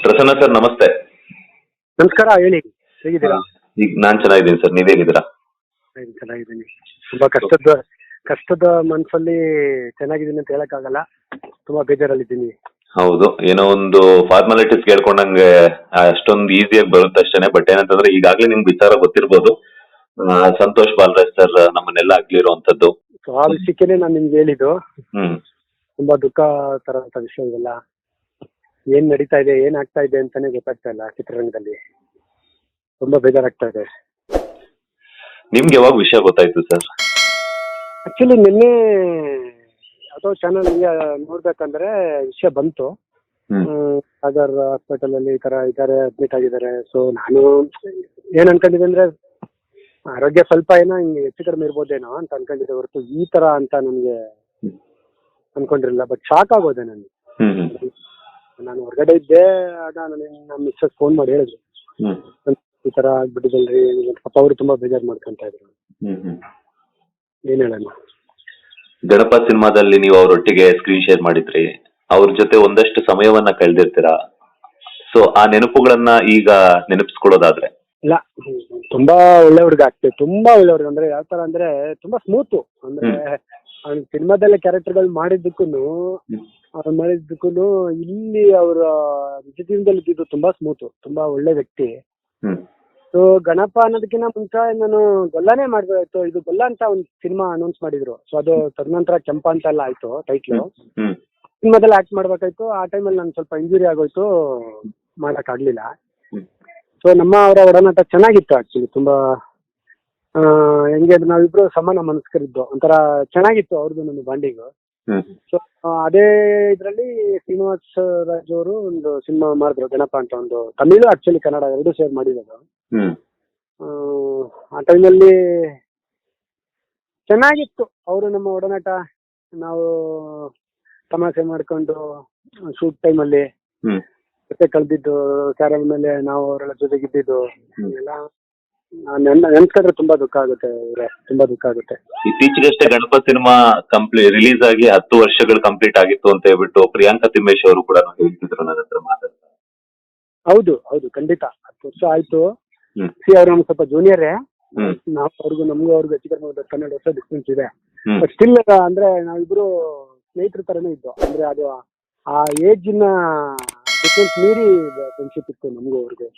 Prasanna sir ನಮಸ್ತೆ. ನಮಸ್ಕಾರ, ಹೇಳಿ, ಹೇಗಿದ್ದೀರಾ? ಈಗ ನಾನ್ ಚೆನ್ನಾಗಿದ್ದೀನಿ ಸರ್, ನೀವ್ ಹೇಗಿದ್ದೀರಾ? ಚೆನ್ನಾಗಿದ್ದೀನಿ. ತುಂಬಾ ಕಷ್ಟದ ಮನ್ಸಲ್ಲಿ ಚೆನ್ನಾಗಿದ್ದೀನಿ ಅಂತ ಹೇಳಕ್ಕಾಗಲ್ಲ, ತುಂಬಾ ಬೇಜಾರಲ್ಲಿದ್ದೀನಿ. ಹೌದು, ಏನೋ ಒಂದು ಫಾರ್ಮಾಲಿಟೀಸ್ ಕೇಳ್ಕೊಂಡಂಗೆ ಅಷ್ಟೊಂದು ಈಸಿಯಾಗಿ ಬರುತ್ತೆ ಅಷ್ಟೇನೆ. ಬಟ್ ಏನಂತಂದ್ರೆ ಈಗಾಗಲೇ ನಿಮ್ಗೆ ವಿಚಾರ ಗೊತ್ತಿರ್ಬೋದು, ಸಂತೋಷ್ ಬಾಲರಾಜ್ ಸರ್ ನಮ್ಮನ್ನೆಲ್ಲ ಆಗ್ಲಿರುವಂತದ್ದು. ಸೊ ಆ ವಿಷಯಕ್ಕೆ ನಾನು ನಿಮ್ಗೆ ಹೇಳಿದ್ದು. ಹ್ಮ್ ತುಂಬಾ ದುಃಖ ತರಂತ ವಿಷಯ ಇದೆಲ್ಲ. ಏನ್ ನಡೀತಾ ಇದೆ, ಏನ್ ಆಗ್ತಾ ಇದೆ ಅಂತಾನೆ ಗೊತ್ತಾಗ್ತಾ ಇಲ್ಲ ಚಿತ್ರರಂಗದಲ್ಲಿ. ತುಂಬಾ ಬೇಜಾರಾಗ್ತಾ ಇದೆ. ನಿಮ್ಗೆ ಯಾವಾಗ ವಿಷಯ ಗೊತ್ತಾಯ್ತು ಸರ್? ಆಕ್ಚುಲಿ ನಿನ್ನೆ ಯಾವುದೋ ಚಾನಲ್ ನೋಡ್ಬೇಕಂದ್ರೆ ವಿಷಯ ಬಂತು. ಸಾಗರ್ ಹಾಸ್ಪಿಟಲ್ ಅಲ್ಲಿ ಈ ತರ ಇದ್ದಾರೆ, ಅಡ್ಮಿಟ್ ಆಗಿದ್ದಾರೆ. ಸೊ ನಾನು ಏನ್ ಅನ್ಕೊಂಡಿದ್ದೆ ಅಂದ್ರೆ ಆರೋಗ್ಯ ಸ್ವಲ್ಪ ಏನೋ ಹಿಂಗೆ ಹೆಚ್ಚು ಕಡಿಮೆ ಇರ್ಬೋದೇನೋ ಅಂತ ಅನ್ಕೊಂಡಿದ್ದೆ ಹೊರತು ಈ ತರ ಅಂತ ನನ್ಗೆ ಅನ್ಕೊಂಡಿರಲಿಲ್ಲ. ಬಟ್ ಶಾಕ್ ಆಗೋದೆ ನಾನು. ನಾನು ಹೊರಗಡೆ ಇದ್ದೆ, ಆಗ ನಮ್ಮ ಮಿಸ್ಸಸ್ ಫೋನ್ ಮಾಡಿ ಹೇಳಿದ್ರು, ಈ ತರ ಆಗ್ಬಿಟ್ಟಿದಲ್ರಿ ಪಾಪ. ಅವರು ತುಂಬಾ ಬೇಜಾರು ಮಾಡ್ಕೊಂತ ಇದ್ರು. ಏನ್ ಹೇಳೋಣ. ಗಣಪ ಸಿನಿಮಾದಲ್ಲಿ ನೀವು ಅವರೊಟ್ಟಿಗೆ ಸ್ಕ್ರೀನ್ ಶೇರ್ ಮಾಡಿದ್ರಿ, ಅವ್ರ ಜೊತೆ ಒಂದಷ್ಟು ಸಮಯವನ್ನ ಕಳೆದಿರ್ತೀರಾ. ಸೊ ಆ ನೆನಪುಗಳನ್ನ ಈಗ ನೆನಪಿಸ್ಕೊಳ್ಳೋದಾದ್ರೆ? ಇಲ್ಲ, ತುಂಬಾ ಒಳ್ಳೆ ಹುಡುಗ ಆಗ್ತದೆ. ತುಂಬಾ ಒಳ್ಳೆ ಹುಡುಗ ಅಂದ್ರೆ ಯಾವ ತರ ಅಂದ್ರೆ ತುಂಬಾ ಸ್ಮೂತು. ಅಂದ್ರೆ ಅವ್ನ ಸಿನಿಮಾದಲ್ಲೇ ಕ್ಯಾರೆಕ್ಟರ್ಗಳು ಮಾಡಿದ್ದಕ್ಕೂ ಇಲ್ಲಿ ಅವರ ನಿಜ ಜೀವನದಲ್ಲಿ ಇದ್ದಿದ್ದು ತುಂಬಾ ಸ್ಮೂತು, ತುಂಬಾ ಒಳ್ಳೆ ವ್ಯಕ್ತಿ. ಸೊ ಗಣಪ ಅನ್ನೋದಕ್ಕಿಂತ ಮುಂಚೆ ನಾನು ಗೊಲ್ಲನೇ ಮಾಡ್ಬೇಕಾಯ್ತು. ಇದು ಗೊಲ್ಲ ಅಂತ ಒಂದು ಸಿನಿಮಾ ಅನೌನ್ಸ್ ಮಾಡಿದ್ರು. ಸೊ ಅದು ತದನಂತರ ಕೆಂಪ ಅಂತ ಎಲ್ಲ ಆಯ್ತು ಟೈಟ್ಲು. ಸಿನಿಮಾದಲ್ಲಿ ಆಕ್ಟ್ ಮಾಡ್ಬೇಕಾಯ್ತು. ಆ ಟೈಮಲ್ಲಿ ನಾನು ಸ್ವಲ್ಪ ಇಂಜುರಿ ಆಗೋಯ್ತು, ಮಾಡಕ್ ಆಗ್ಲಿಲ್ಲ. ಸೊ ನಮ್ಮ ಅವರ ಒಡನಾಟ ಚೆನ್ನಾಗಿತ್ತು ಆಕ್ಚುಲಿ. ತುಂಬಾ ಹೆಂಗೆ ನಾವಿಬ್ರು ಸಮಾನ ಮನಸ್ಕರಿದ್ದು, ಒಂಥರ ಚೆನ್ನಾಗಿತ್ತು ಅವ್ರದ್ದು ನನ್ನ ಬಾಂಡಿಂಗು. ಸೊ ಅದೇ ಇದ್ರಲ್ಲಿ ಶ್ರೀನಿವಾಸ್ ರಾಜ್ ಅವರು ಒಂದು ಸಿನಿಮಾ ಮಾಡಿದ್ರು, ಗಣಪ ಅಂತ. ಒಂದು ತಮಿಳು ಆಕ್ಚುಲಿ ಕನ್ನಡ ಎರಡು ಸೇರ್ ಮಾಡಿರೋದು. ಆ ಟೈಮಲ್ಲಿ ಚೆನ್ನಾಗಿತ್ತು ಅವರು ನಮ್ಮ ಒಡನಾಟ. ನಾವು ತಮಾಷೆ ಮಾಡ್ಕೊಂಡು ಶೂಟ್ ಟೈಮಲ್ಲಿ ಜೊತೆ ಕಳೆದಿದ್ದು, ಕ್ಯಾರಲ್ ಮೇಲೆ ನಾವು ಅವರೆಲ್ಲ ಜೊತೆಗಿದ್ದಿದ್ದು ಎಲ್ಲ ನೆನ್ಸ್ಕೊಂಡ್ರೆ ತುಂಬಾ ದುಃಖ ಆಗುತ್ತೆ. ತುಂಬಾ ದುಃಖ ಆಗುತ್ತೆ. ಇತ್ತೀಚೆಗಷ್ಟೇ ಗಣಪ ಸಿನಿಮಾ ರಿಲೀಸ್ ಆಗಿ 10 ವರ್ಷಗಳು ಕಂಪ್ಲೀಟ್ ಆಗಿತ್ತು ಅಂತ ಹೇಳ್ಬಿಟ್ಟು ಪ್ರಿಯಾಂಕಾ ತಿಮ್ಮೇಶ್ ಅವರು ಕೂಡ ಹೇಳ್ತಿದ್ರು ನನ್ನ ಹತ್ರ ಮಾತಾಡ್ತಾರೆ. ಹೌದು ಹೌದು, ಖಂಡಿತ 10 ವರ್ಷ ಆಯ್ತು. ಅವ್ರು ನಮ್ಗೆ ಸ್ವಲ್ಪ ಜೂನಿಯರೇ. ನಾವು ನಮಗೂ ಅವ್ರಿಗೂ ಹೆಚ್ಚು ಕಡಿಮೆ 12 ವರ್ಷ ಡಿಸ್ಟೆನ್ಸ್ ಇದೆ. ಬಟ್ ಸ್ಟಿಲ್ ಅಂದ್ರೆ ನಾವಿಬ್ರು ಸ್ನೇಹಿತರ ತರನೇ ಇದ್ದು. ಅಂದ್ರೆ ಅದು ಆ ಏಜ್ ನ ಡಿಫ್ರೆನ್ಸ್ ಮೀರಿ ಫ್ರೆಂಡ್ಶಿಪ್ ಇತ್ತು ನಮಗೂ ಅವ್ರಿಗೆ.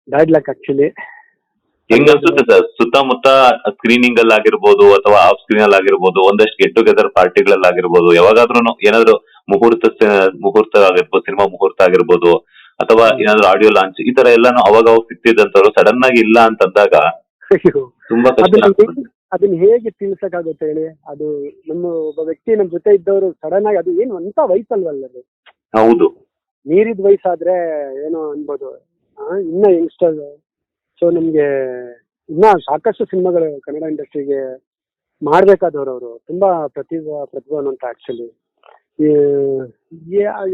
Bad luck actually. ಹೆಂಗ ಅನ್ಸುತ್ತೆ ಸರ್, ಸುತ್ತಮುತ್ತ ಸ್ಕ್ರೀನಿಂಗ್ ಅಲ್ಲಿ ಆಗಿರ್ಬೋದು ಅಥವಾ ಆಫ್ ಸ್ಕ್ರೀನ್ ಅಲ್ಲಿ ಆಗಿರ್ಬೋದು, ಒಂದಷ್ಟು ಗೆಟ್ ಟುಗೆದರ್ ಪಾರ್ಟಿಗಳಲ್ಲಿ ಆಗಿರ್ಬೋದು, ಯಾವಾಗಾದ್ರೂ ಏನಾದ್ರು ಮುಹೂರ್ತ ಆಗಿರ್ಬೋದು, ಸಿನಿಮಾ ಮುಹೂರ್ತ ಆಗಿರ್ಬೋದು, ಅಥವಾ ಏನಾದ್ರು ಆಡಿಯೋ ಲಾಂಚ್, ಈ ತರ ಎಲ್ಲಾನು ಅವಾಗ ಸಿಗ್ತಿದ್ದಂತವ್ರು ಸಡನ್ ಆಗಿ ಇಲ್ಲ ಅಂತಂದಾಗ ತುಂಬಾ ಅದನ್ನ ಹೇಗೆ ತಿಳಿಸಕ್ಕಾಗುತ್ತೆ ಹೇಳಿ? ಅದು ನಮ್ಮ ಒಬ್ಬ ವ್ಯಕ್ತಿ ನಮ್ ಜೊತೆ ಇದ್ದವರು ಸಡನ್ ಆಗಿ, ಅದು ಏನು ಅಂತ ವಯಸ್ಸಲ್ವಲ್ಲ ಅದು. ಹೌದು, ಮೀರಿದ ವಯಸ್ಸಾದ್ರೆ ಏನೋ ಅನ್ಬೋದು. ಇನ್ನ ಯಂಗ್ಸ್ಟರ್. ಸೊ ನಮ್ಗೆ ಇನ್ನ ಸಾಕಷ್ಟು ಸಿನಿಮಾಗಳು ಕನ್ನಡ ಇಂಡಸ್ಟ್ರಿಗೆ ಮಾಡ್ಬೇಕಾದವ್ರು ಅವರು. ತುಂಬಾ ಪ್ರತಿಭಾವಂತ ಅಂತ ಆಕ್ಚುಲಿ.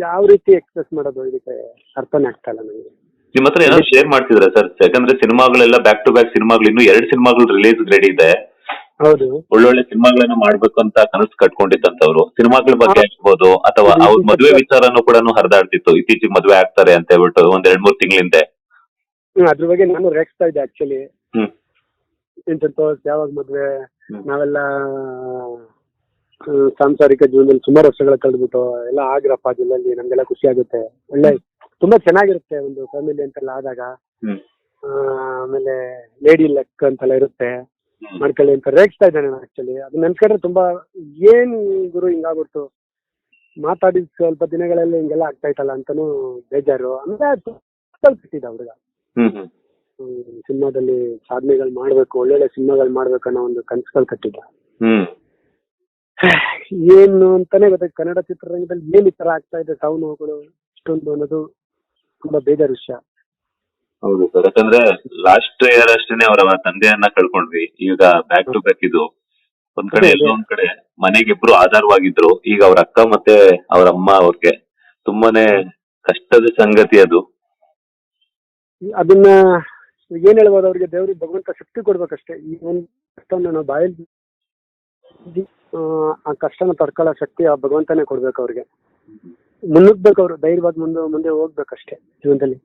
ಯಾವ ರೀತಿ ಎಕ್ಸ್ಪ್ರೆಸ್ ಮಾಡೋದು ಇದಕ್ಕೆ ಅರ್ಥನೇ ಆಗ್ತಾ ಇಲ್ಲ ನನಗೆ. ನಿಮ್ಮ ಹತ್ರ ಏನಾದ್ರು ಶೇರ್ ಮಾಡ್ತಿದ್ರ ಸರ್? ಯಾಕಂದ್ರೆ ಸಿನಿಮಾಗಳೆಲ್ಲ ಬ್ಯಾಕ್ ಟು ಬ್ಯಾಕ್ ಸಿನಿಮಾಗಳು, ಇನ್ನು 2 ಸಿನಿಮಾಗಳು ರಿಲೀಸ್ ರೆಡಿ ಇದೆ. ಹೌದು, ಒಳ್ಳೊಳ್ಳೆ ಸಿನಿಮಾಗಳನ್ನ ಮಾಡ್ಬೇಕು ಅಂತ ಕನಸು ಕಟ್ಕೊಂಡಿದ್ದಂತವ್ರು. ಸಿನಿಮಾಗಳ ಬಗ್ಗೆ ಆಗ್ಬೋದು, ಅಥವಾ ಅವ್ರ ಮದುವೆ ವಿಚಾರನೂ ಕೂಡ ಹರಿದಾಡ್ತಿತ್ತು. ಇತ್ತೀಚೆಗೆ ಮದುವೆ ಆಗ್ತಾರೆ ಅಂತ ಹೇಳ್ಬಿಟ್ಟು 1-2-3 ತಿಂಗಳಿಂದ. ಅದ್ರ ಬಗ್ಗೆ ನಾನು ರೇಗಿಸ್ತಾ ಇದ್ದೆ ಆಕ್ಚುಲಿ. ಯಾವಾಗ ಮದ್ವೆ? ನಾವೆಲ್ಲ ಸಾಂಸಾರಿಕ ಜೀವನದಲ್ಲಿ ಸುಮಾರು ವರ್ಷಗಳ ಕಳೆದ್ಬಿಟ್ಟು ಎಲ್ಲ ಆಗ್ರಪ್ಪ ಜಿಲ್ಲೆಯಲ್ಲಿ, ನಮ್ಗೆಲ್ಲ ಖುಷಿ ಆಗುತ್ತೆ. ಒಳ್ಳೆ ತುಂಬಾ ಚೆನ್ನಾಗಿರುತ್ತೆ ಒಂದು ಫ್ಯಾಮಿಲಿ ಅಂತೆಲ್ಲ ಆದಾಗ. ಆಮೇಲೆ ಲೇಡಿ ಲಕ್ ಅಂತೆಲ್ಲ ಇರುತ್ತೆ, ಮಾಡ್ಕೊಳ್ಳಿ ಅಂತ ರೇಗಿಸ್ತಾ ಇದ್ದೆ ನಾನು ಆಕ್ಚುಲಿ. ಅದು ನೆನ್ಸ್ಕೊಂಡ್ರೆ ತುಂಬಾ ಏನ್ ಗುರು ಹಿಂಗಾಗ್ಬಿಡ್ತು, ಮಾತಾಡಿದ ಸ್ವಲ್ಪ ದಿನಗಳಲ್ಲಿ ಹಿಂಗೆಲ್ಲ ಆಗ್ತಾ ಇತ್ತಲ್ಲ ಅಂತಾನು ಬೇಜಾರು. ಅಂದ್ರೆ ಕಟ್ಟಿದ್ದ ಹುಡುಗ ಸಿನಿಮಾದಲ್ಲಿ ಸಾಧನೆಗಳು ಮಾಡ್ಬೇಕು, ಒಳ್ಳೊಳ್ಳೆ ಸಿನಿಮಾಗಳು ಮಾಡ್ಬೇಕು ಅನ್ನೋ ಒಂದು ಕನಸುಗಳು ಕಟ್ಟಿದ್ದ. ಏನು ಅಂತಾನೆ ಗೊತ್ತಾಯ್ತು ಕನ್ನಡ ಚಿತ್ರರಂಗದಲ್ಲಿ ಏನ್ ಈ ತರ ಆಗ್ತಾ ಇದೆ, ಸಾವು ನೋವುಗಳು ಇಷ್ಟೊಂದು ಅನ್ನೋದು ತುಂಬಾ ಬೇಜಾರು ವಿಷಯ. ಹೌದು ಸರ್, ಯಾಕಂದ್ರೆ ಲಾಸ್ಟ್ ಇಯರ್ ಅಷ್ಟೇನೆ ಅವರ ತಂದೆಯನ್ನ ಕಳ್ಕೊಂಡ್ವಿ. ಈಗ ಬ್ಯಾಕ್ ಟು ಬ್ಯಾಕ್ ಇದು ಒಂದ್ ಕಡೆ ಎಲ್ಲೋ ಒಂದ್ ಕಡೆ ಮನೆಗೆ ಇಬ್ರು ಆಧಾರವಾಗಿದ್ರು. ಈಗ ಅವ್ರ ಅಕ್ಕ ಮತ್ತೆ ಅವ್ರ ಅಮ್ಮ ಅವ್ರಿಗೆ ತುಂಬಾನೇ ಕಷ್ಟದ ಸಂಗತಿ ಅದು. ಅದನ್ನ ಏನ್ ಹೇಳ್ಬೋದು, ಅವ್ರಿಗೆ ದೇವ್ರಿಗೆ ಭಗವಂತ ಶಕ್ತಿ ಕೊಡ್ಬೇಕಷ್ಟೇ. ಈ ಒಂದು ಕಷ್ಟನ ನಾವು ಬಾಯಲ್ಲಿ ಆ ಕಷ್ಟನ ತಡ್ಕೊಳ್ಳೋ ಶಕ್ತಿ ಆ ಭಗವಂತನೇ ಕೊಡ್ಬೇಕು ಅವ್ರಿಗೆ. ಮುನ್ನುಗ್ಬೇಕು, ಅವರು ಧೈರ್ಯವಾಗಿ ಮುಂದೆ ಹೋಗ್ಬೇಕಷ್ಟೇ ಜೀವನದಲ್ಲಿ.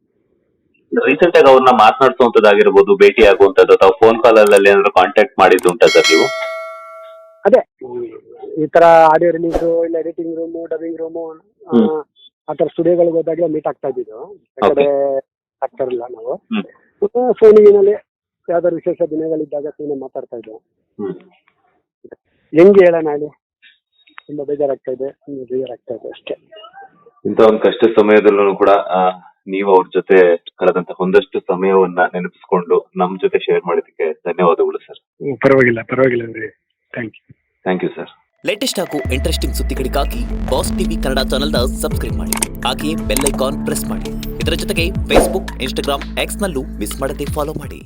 ರೀಸೆಂಟ್ ಆಗಿ ಅವ್ರನ್ನ ಮಾತನಾಡಿಸುವಂತದ್ದಾಗಿರ್ಬೋದು, ಭೇಟಿ ಆಗುವಂತದ್ದು ಅಥವಾ ಫೋನ್ ಕಾಲ್ ಅಲ್ಲಿ ಏನಾದ್ರು ಕಾಂಟ್ಯಾಕ್ಟ್ ಮಾಡಿದ್ದು ಉಂಟಾ ಸರ್ ನೀವು? ಅದೇ ಈ ತರ ಆಡಿಯೋ ರಿಲೀಸು ಇಲ್ಲ ಎಡಿಟಿಂಗ್ ರೂಮು, ಡಬ್ಬಿಂಗ್ ರೂಮು, ಆ ತರ ಸ್ಟುಡಿಯೋಗಳಿಗೆ ಹೋದಾಗಲೇ ಮೀಟ್ ಆಗ್ತಾ ಇದ್ದಿದ್ದು. ಕಡೆ ಆಗ್ತಾ ಇರಲಿಲ್ಲ ನಾವು. ಫೋನಿನಲ್ಲಿ ಯಾವ್ದಾದ್ರು ವಿಶೇಷ ದಿನಗಳಿದ್ದಾಗ ಸುಮ್ಮನೆ ಮಾತಾಡ್ತಾ ಇದ್ದೆ. ಹೆಂಗೆ ಹೇಳೋಣ ಹೇಳಿ, ತುಂಬಾ ಬೇಜಾರಾಗ್ತಾ ಇದೆ ಅಷ್ಟೇ. ಇಂಥ ಒಂದು ಕಷ್ಟ ಸಮಯದಲ್ಲೂ ಕೂಡ ನೀವು ಅವ್ರ ಜೊತೆ ಕಳೆದಂತ ಒಂದಷ್ಟು ಸಮಯವನ್ನ ನೆನಪಿಸ್ಕೊಂಡು ನಮ್ ಜೊತೆ ಶೇರ್ ಮಾಡಿದ್ದಕ್ಕೆ ಧನ್ಯವಾದಗಳು ಸರ್. ಪರವಾಗಿಲ್ಲ ರೀ, ಥ್ಯಾಂಕ್ ಯು ಸರ್. ಲೇಟೆಸ್ಟ್ ಹಾಗೂ ಇಂಟ್ರೆಸ್ಟಿಂಗ್ ಸುದ್ದಿಗಳಿಗಾಗಿ ಬಾಸ್ ಟಿವಿ ಕನ್ನಡ ಚಾನೆಲ್ನ ಸಬ್ಸ್ಕ್ರೈಬ್ ಮಾಡಿ. ಹಾಗೆಯೇ ಬೆಲ್ ಐಕಾನ್ ಪ್ರೆಸ್ ಮಾಡಿ. ಇದರ ಜೊತೆಗೆ ಫೇಸ್ಬುಕ್, ಇನ್ಸ್ಟಾಗ್ರಾಮ್, ಎಕ್ಸ್ ನಲ್ಲೂ ಮಿಸ್ ಮಾಡದೆ ಫಾಲೋ ಮಾಡಿ.